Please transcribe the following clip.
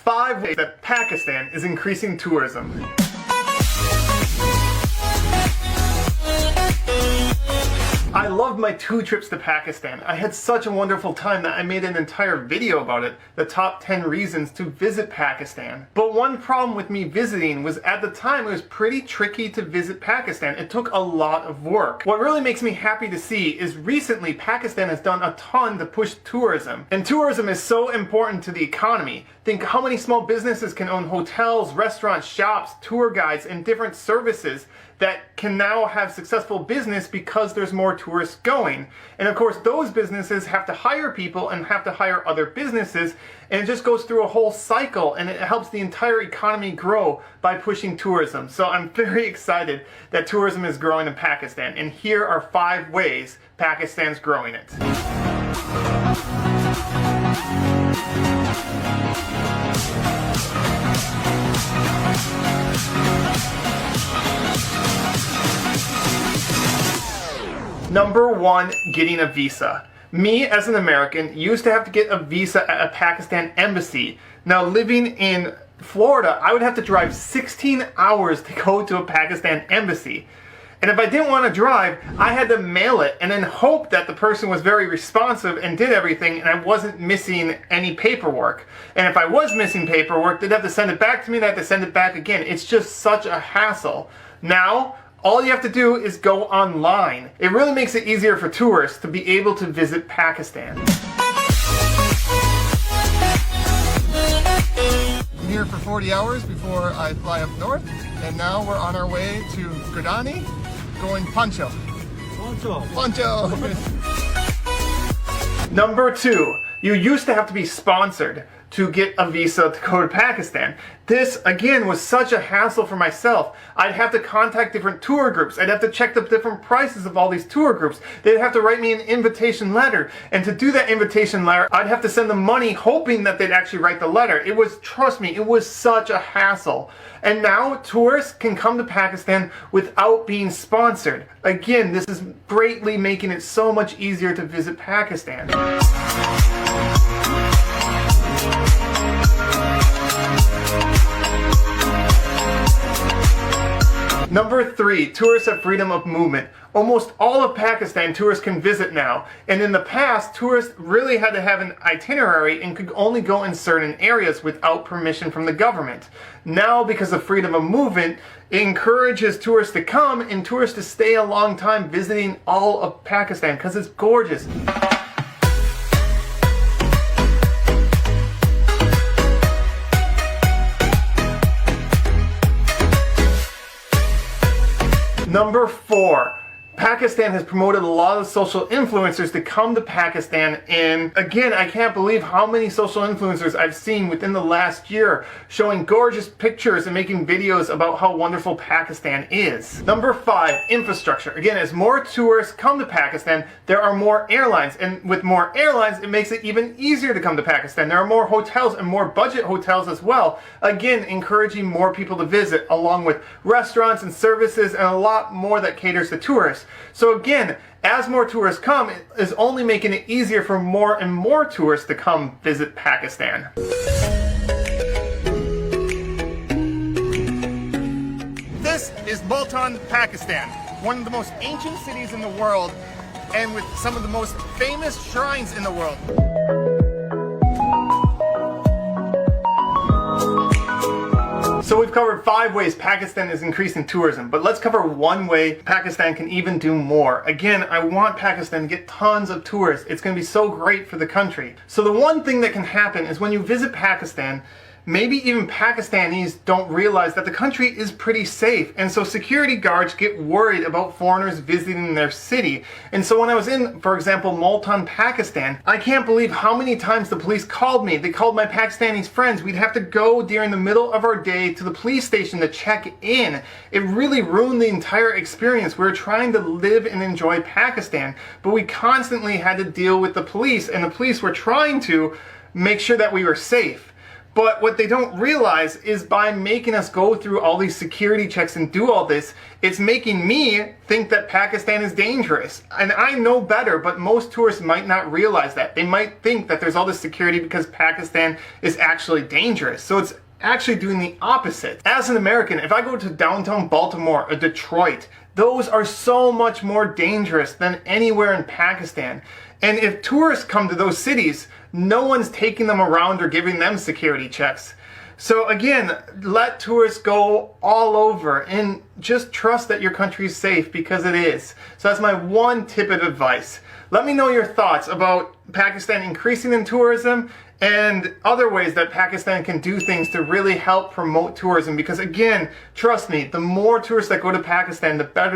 5 ways that Pakistan is increasing tourism. I loved my 2 trips to Pakistan. I had such a wonderful time that I made an entire video about it, the top 10 reasons to visit Pakistan. But one problem with me visiting was at the time it was pretty tricky to visit Pakistan. It took a lot of work. What really makes me happy to see is recently Pakistan has done a ton to push tourism. And tourism is so important to the economy. Think how many small businesses can own hotels, restaurants, shops, tour guides, and different services that can now have successful business because there's more tourists going. And of course those businesses have to hire people and have to hire other businesses, and it just goes through a whole cycle, and it helps the entire economy grow by pushing tourism. So I'm very excited that tourism is growing in Pakistan, and here are 5 ways Pakistan's growing it. Number 1, getting a visa. Me, as an American, used to have to get a visa at a Pakistan embassy. Now, living in Florida, I would have to drive 16 hours to go to a Pakistan embassy. And if I didn't want to drive, I had to mail it and then hope that the person was very responsive and did everything and I wasn't missing any paperwork. And if I was missing paperwork, they'd have to send it back to me and I'd have to send it back again. It's just such a hassle. Now, all you have to do is go online. It really makes it easier for tourists to be able to visit Pakistan. I'm here for 40 hours before I fly up north, and now we're on our way to Gurdani, going Pancho. Pancho! Number 2, you used to have to be sponsored to get a visa to go to Pakistan. This, again, was such a hassle for myself. I'd have to contact different tour groups. I'd have to check the different prices of all these tour groups. They'd have to write me an invitation letter. And to do that invitation letter, I'd have to send them money hoping that they'd actually write the letter. It was, trust me, it was such a hassle. And now tourists can come to Pakistan without being sponsored. Again, this is greatly making it so much easier to visit Pakistan. Number 3, tourists have freedom of movement. Almost all of Pakistan tourists can visit now, and in the past, tourists really had to have an itinerary and could only go in certain areas without permission from the government. Now, because of freedom of movement, it encourages tourists to come and tourists to stay a long time visiting all of Pakistan because it's gorgeous. Number 4, Pakistan has promoted a lot of social influencers to come to Pakistan, and again, I can't believe how many social influencers I've seen within the last year showing gorgeous pictures and making videos about how wonderful Pakistan is. Number 5, infrastructure. Again, as more tourists come to Pakistan, there are more airlines, and with more airlines, it makes it even easier to come to Pakistan. There are more hotels and more budget hotels as well, again, encouraging more people to visit, along with restaurants and services and a lot more that caters to tourists. So again, as more tourists come, it is only making it easier for more and more tourists to come visit Pakistan. This is Multan, Pakistan, one of the most ancient cities in the world and with some of the most famous shrines in the world. So we've covered 5 ways Pakistan is increasing tourism, but let's cover 1 way Pakistan can even do more. Again, I want Pakistan to get tons of tourists. It's going to be so great for the country. So the one thing that can happen is when you visit Pakistan, maybe even Pakistanis don't realize that the country is pretty safe, and so security guards get worried about foreigners visiting their city. And so when I was in, for example, Multan, Pakistan, I can't believe how many times the police called me. They called my Pakistani friends. We'd have to go during the middle of our day to the police station to check in. It really ruined the entire experience. We were trying to live and enjoy Pakistan, but we constantly had to deal with the police, and the police were trying to make sure that we were safe. But what they don't realize is by making us go through all these security checks and do all this, it's making me think that Pakistan is dangerous. And I know better, but most tourists might not realize that. They might think that there's all this security because Pakistan is actually dangerous. So it's actually doing the opposite. As an American, if I go to downtown Baltimore or Detroit, those are so much more dangerous than anywhere in Pakistan. And if tourists come to those cities, no one's taking them around or giving them security checks. So again, let tourists go all over and just trust that your country is safe, because it is. So that's my one tip of advice. Let me know your thoughts about Pakistan increasing in tourism and other ways that Pakistan can do things to really help promote tourism. Because again, trust me, the more tourists that go to Pakistan, the better